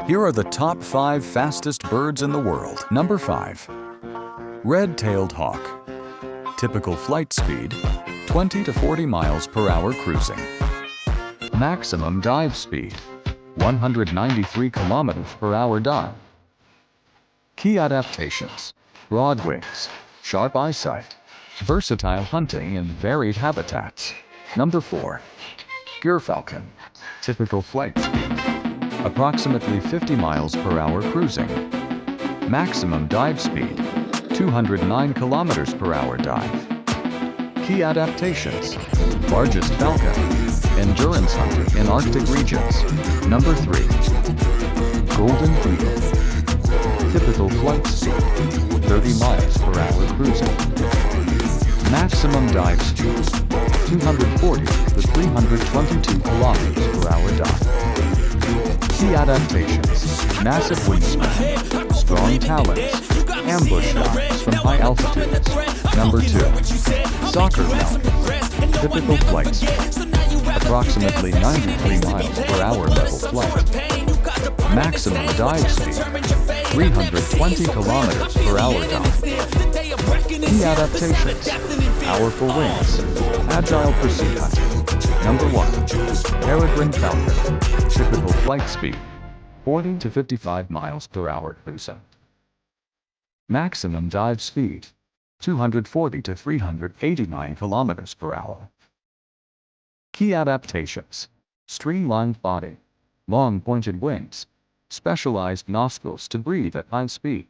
Here are the top 5 fastest birds in the world. Number 5. Red-tailed hawk. Typical flight speed, 20 to 40 miles per hour cruising. Maximum dive speed, 193 kilometers per hour dive. Key adaptations: broad wings, sharp eyesight, versatile hunting in varied habitats. Number 4. Gyrfalcon. Typical flight speed, approximately 50 miles per hour cruising. Maximum dive speed, 209 kilometers per hour dive. Key adaptations: largest falcon, endurance hunter in Arctic regions. Number 3. Golden eagle. Typical flight speed, 30 miles per hour cruising. Maximum dive speed, 240 to 322 kilometers per hour dive. Key adaptations: massive wingspan, strong talons, ambush dives from high altitudes. Number 2. Soccer falcon. Typical flight speed, approximately 93 miles per hour level flight. Maximum dive speed, 320 kilometers per hour dive. Key adaptations: powerful wings, agile pursuit hunting. Number 1. Peregrine falcon. Typical flight speed, 40 to 55 miles per hour cruising. Maximum dive speed, 240 to 389 kilometers per hour. Key adaptations: streamlined body, long pointed wings, specialized nostrils to breathe at high speed.